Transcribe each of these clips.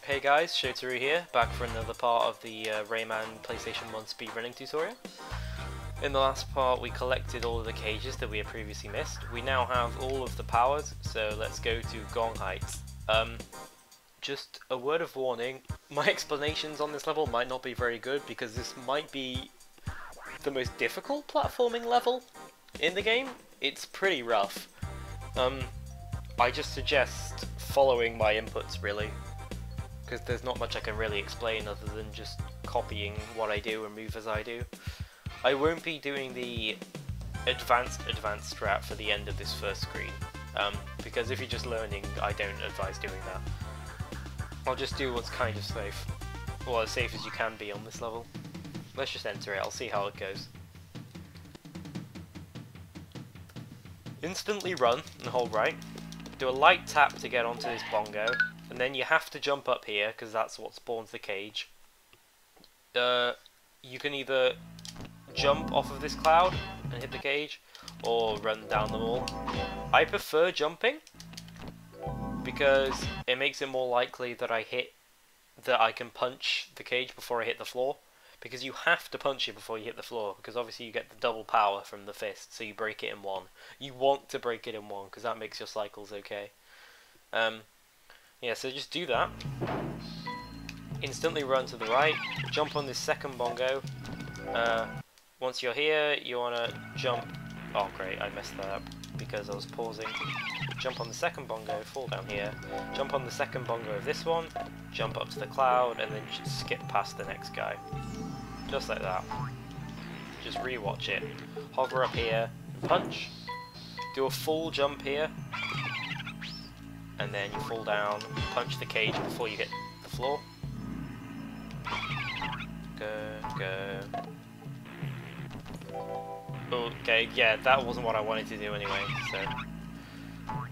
Hey guys, Shotaro here, back for another part of the Rayman PlayStation 1 speedrunning tutorial. In the last part we collected all of the cages that we had previously missed. We now have all of the powers, so let's go to Gong heights. Just a word of warning, my explanations on this level might not be very good because this might be the most difficult platforming level in the game. It's pretty rough. I just suggest following my inputs really, because there's not much I can really explain other than just copying what I do and move as I do. I won't be doing the advanced strat for the end of this first screen, because if you're just learning, I don't advise doing that. I'll just do what's kind of safe, well, as safe as you can be on this level. Let's just enter it, I'll see how it goes. Instantly run and hold right, do a light tap to get onto this bongo, and then you have to jump up here because that's what spawns the cage. You can either jump off of this cloud and hit the cage, or run down them all. I prefer jumping because it makes it more likely that I can punch the cage before I hit the floor. Because you have to punch it before you hit the floor, because obviously you get the double power from the fist, so you break it in one. You want to break it in one, because that makes your cycles okay. Yeah, so just do that. Instantly run to the right, jump on this second bongo. Once you're here, you want to jump... Oh great, I messed that up, because I was pausing. Jump on the second bongo, fall down here. Jump on the second bongo of this one, jump up to the cloud, and then just skip past the next guy. Just like that. Just rewatch it. Hover up here, punch. Do a full jump here. And then you fall down, punch the cage before you hit the floor. Go. Okay, yeah, that wasn't what I wanted to do anyway, so...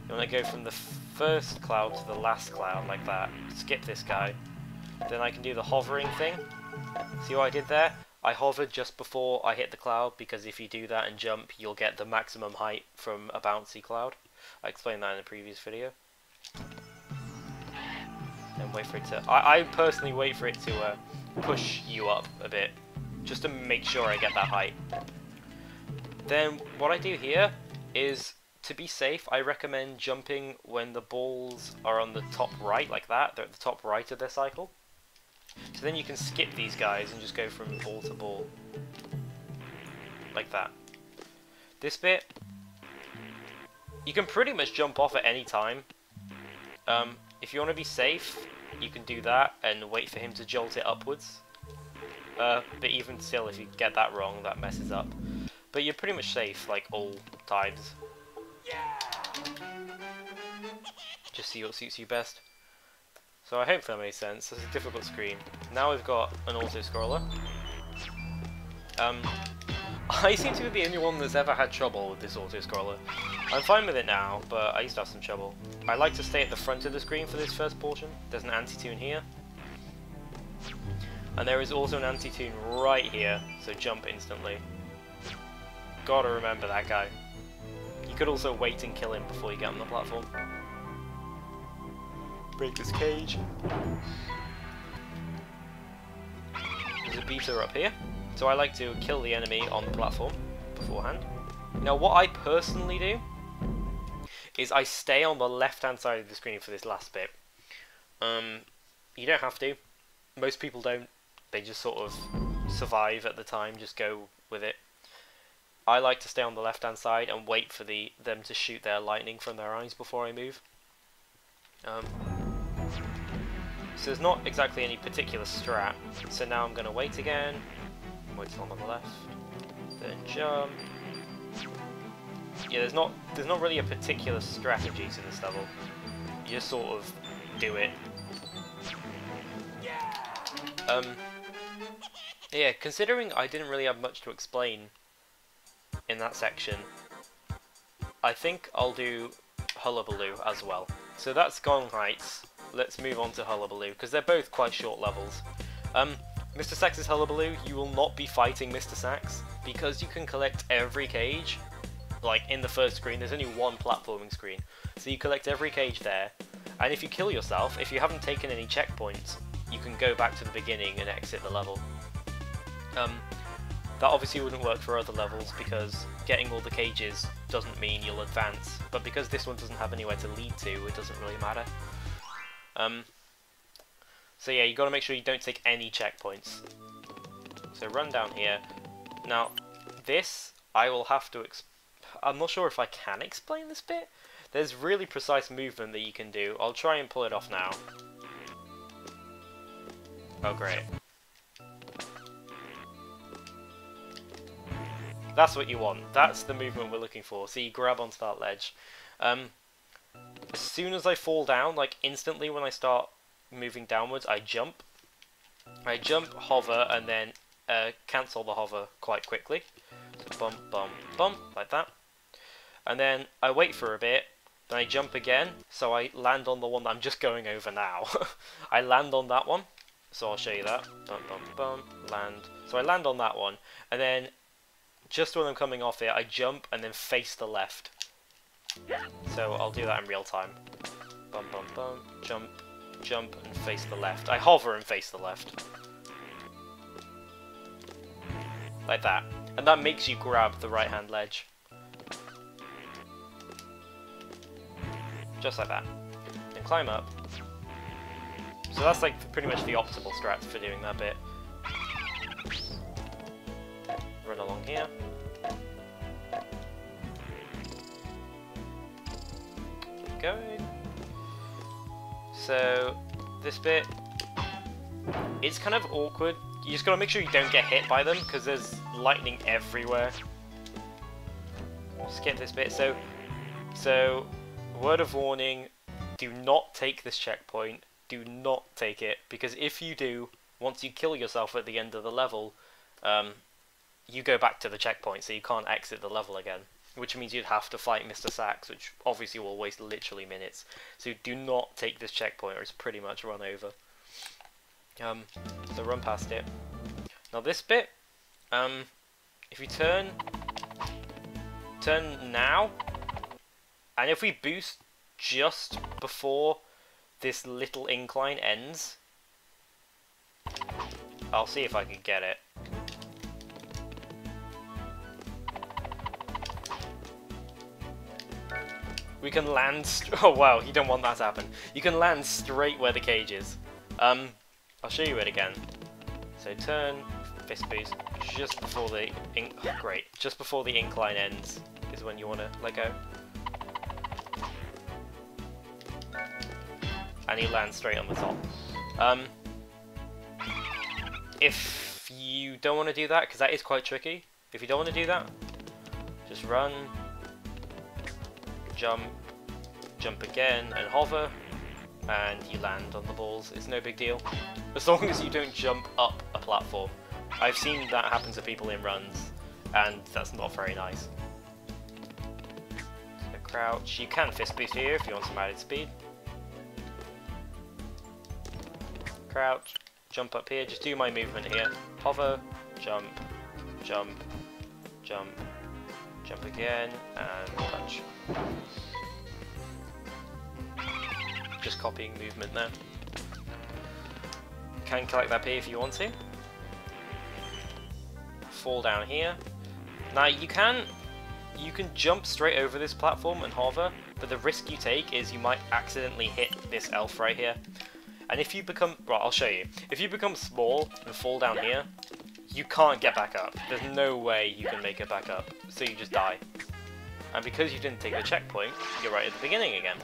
You want to go from the first cloud to the last cloud, like that. Skip this guy. Then I can do the hovering thing. See what I did there? I hovered just before I hit the cloud, because if you do that and jump, you'll get the maximum height from a bouncy cloud. I explained that in a previous video. And wait for it to... I personally wait for it to push you up a bit, just to make sure I get that height. Then what I do here is, to be safe, I recommend jumping when the balls are on the top right, like that. They're at the top right of their cycle. So then you can skip these guys and just go from ball to ball. Like that. This bit, you can pretty much jump off at any time. If you want to be safe, you can do that and wait for him to jolt it upwards. But even still, if you get that wrong, that messes up. But you're pretty much safe, like, all times. Just see what suits you best. So I hope that made sense. It's a difficult screen. Now we've got an auto-scroller. I seem to be the only one that's ever had trouble with this auto-scroller. I'm fine with it now, but I used to have some trouble. I like to stay at the front of the screen for this first portion. There's an anti-tune here. And there is also an anti-tune right here, so jump instantly. Gotta remember that guy. You could also wait and kill him before you get on the platform. Break this cage. There's a beater up here, so I like to kill the enemy on the platform beforehand. Now what I personally do is I stay on the left hand side of the screen for this last bit. You don't have to. Most people don't. They just sort of survive at the time, just go with it. I like to stay on the left hand side and wait for them to shoot their lightning from their eyes before I move. So there's not exactly any particular strat. So now I'm going to wait again. Wait till I'm on the left. Then jump. Yeah, there's not really a particular strategy to this level. You just sort of do it. Yeah, considering I didn't really have much to explain in that section, I think I'll do Hullaballo as well. So that's Gong heights. Let's move on to Hullaballo, because they're both quite short levels. Mr. Sax's Hullaballo, you will not be fighting Mr. Sax, because you can collect every cage. Like, in the first screen, there's only one platforming screen. So you collect every cage there, And if you kill yourself, if you haven't taken any checkpoints, you can go back to the beginning and exit the level. That obviously wouldn't work for other levels because getting all the cages doesn't mean you'll advance, but because this one doesn't have anywhere to lead to, it doesn't really matter. So yeah, you got to make sure you don't take any checkpoints. So run down here. Now, this I will have to. I'm not sure if I can explain this bit. There's really precise movement that you can do. I'll try and pull it off now. Oh great. That's what you want. That's the movement we're looking for. So you grab onto that ledge. As soon as I fall down, like instantly when I start moving downwards, I jump. I jump, hover, and then cancel the hover quite quickly. So bump, bump, bump, like that. And then I wait for a bit, then I jump again, so I land on the one that I'm just going over now. I land on that one, so I'll show you that. Bump, bump, bump, land. So I land on that one, and then just when I'm coming off it, I jump and then face the left. So I'll do that in real time. Bump, bump, bump, jump, jump, and face the left. I hover and face the left. Like that. And that makes you grab the right hand ledge. Just like that. Then climb up. So that's like pretty much the optimal strat for doing that bit. Run along here. Keep going. So this bit, it's kind of awkward. You just gotta make sure you don't get hit by them because there's lightning everywhere. Skip this bit. So word of warning: do not take this checkpoint. Do not take it, because if you do, once you kill yourself at the end of the level, you go back to the checkpoint, so you can't exit the level again. Which means you'd have to fight Mr. Sax, which obviously will waste literally minutes. So do not take this checkpoint, or it's pretty much run over. So run past it. Now this bit, if you turn now, and if we boost just before this little incline ends, I'll see if I can get it. We can land. Oh wow, you don't want that to happen. You can land straight where the cage is. I'll show you it again. So turn, fist boost, just before the just before the incline ends is when you want to let go. And you land straight on the top. If you don't want to do that, because that is quite tricky, if you don't want to do that, just run, jump, jump again, and hover, and you land on the balls. It's no big deal, as long as you don't jump up a platform. I've seen that happen to people in runs, and that's not very nice. So crouch. You can fist boost here if you want some added speed. Crouch, jump up here, just do my movement here. Hover, jump, jump, jump, jump again, and punch. Just copying movement there. You can collect that P if you want to. Fall down here. Now you can jump straight over this platform and hover, but the risk you take is you might accidentally hit this elf right here. And if you become, well, I'll show you. If you become small and fall down here, you can't get back up. There's no way you can make it back up, so you just die. And because you didn't take the checkpoint, you're right at the beginning again.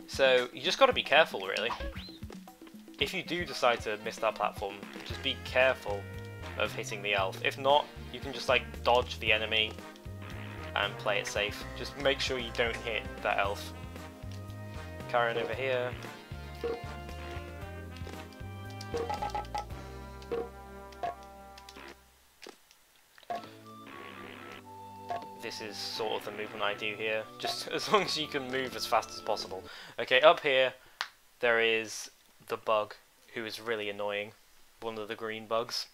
So you just got to be careful, really. If you do decide to miss that platform, just be careful of hitting the elf. If not, you can just like dodge the enemy and play it safe. Just make sure you don't hit that elf. Carry on over here. This is sort of the movement I do here, just as long as you can move as fast as possible. Okay, up here there is the bug, who is really annoying, one of the green bugs.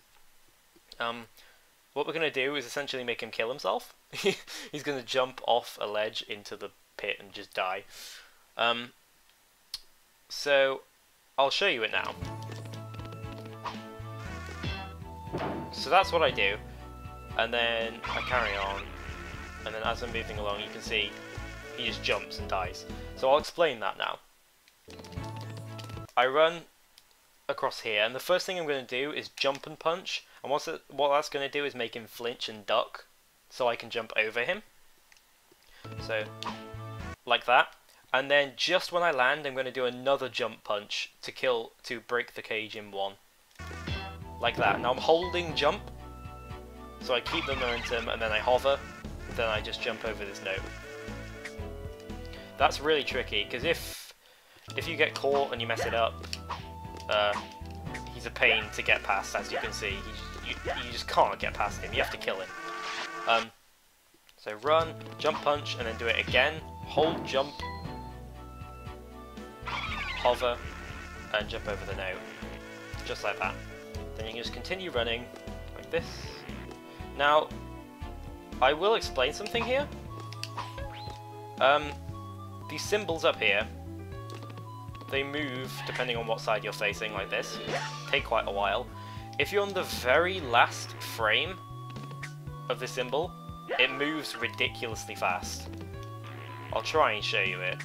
What we're going to do is essentially make him kill himself. He's going to jump off a ledge into the pit and just die. So I'll show you it now. So that's what I do, and then I carry on, and then as I'm moving along you can see he just jumps and dies. So I'll explain that now. I run across here, and the first thing I'm going to do is jump and punch, and what that's going to do is make him flinch and duck, so I can jump over him. So, like that. And then just when I land, I'm going to do another jump punch to break the cage in one. Like that. Now I'm holding jump, so I keep the momentum, and then I hover, then I just jump over this note. That's really tricky, because if you get caught and you mess it up, he's a pain to get past, as you can see. You just can't get past him, you have to kill him. So run, jump punch, and then do it again. Hold jump, hover, and jump over the note. Just like that. Then you can just continue running, like this. Now, I will explain something here. These symbols up here, they move depending on what side you're facing, like this. Take quite a while. If you're on the very last frame of the symbol, it moves ridiculously fast. I'll try and show you it.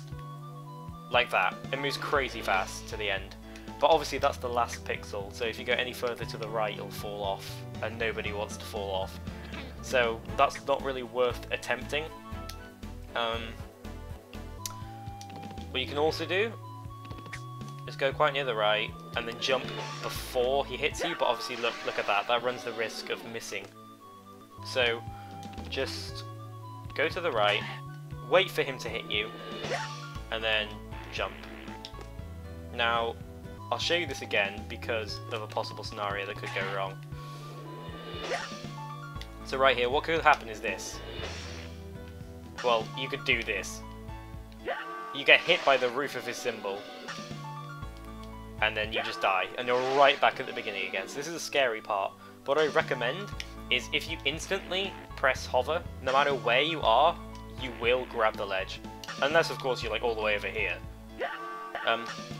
Like that. It moves crazy fast to the end. But obviously that's the last pixel, so if you go any further to the right you'll fall off, and nobody wants to fall off. So that's not really worth attempting. What you can also do is go quite near the right, and then jump before he hits you, but obviously look at that, that runs the risk of missing. So just go to the right, wait for him to hit you, and then jump. Now, I'll show you this again because of a possible scenario that could go wrong. So right here, what could happen is this. Well, you could do this. You get hit by the roof of his symbol, and then you just die, and you're right back at the beginning again. So this is a scary part. What I recommend is if you instantly press hover, no matter where you are, you will grab the ledge. Unless, of course, you're like all the way over here.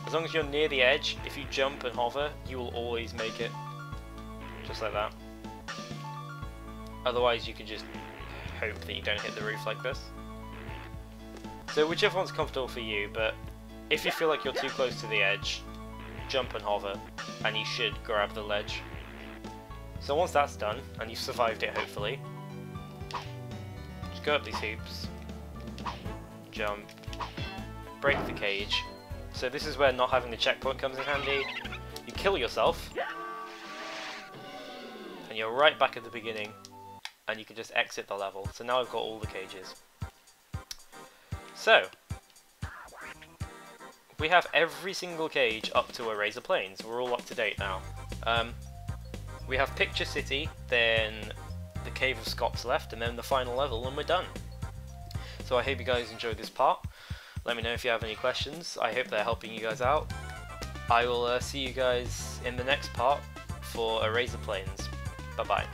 As long as you're near the edge, if you jump and hover, you will always make it. Just like that. Otherwise, you can just hope that you don't hit the roof like this. So whichever one's comfortable for you, but if you feel like you're too close to the edge, jump and hover, and you should grab the ledge. So once that's done, and you've survived it hopefully, just go up these hoops, jump, break the cage. So this is where not having the checkpoint comes in handy. You kill yourself, and you're right back at the beginning, and you can just exit the level. So now I've got all the cages. So, we have every single cage up to Eraser Plains. We're all up to date now. We have Picture City, then the Cave of Scops left, and then the final level, and we're done. So I hope you guys enjoyed this part. Let me know if you have any questions. I hope they're helping you guys out. I will see you guys in the next part for Eraser Plains. Bye bye.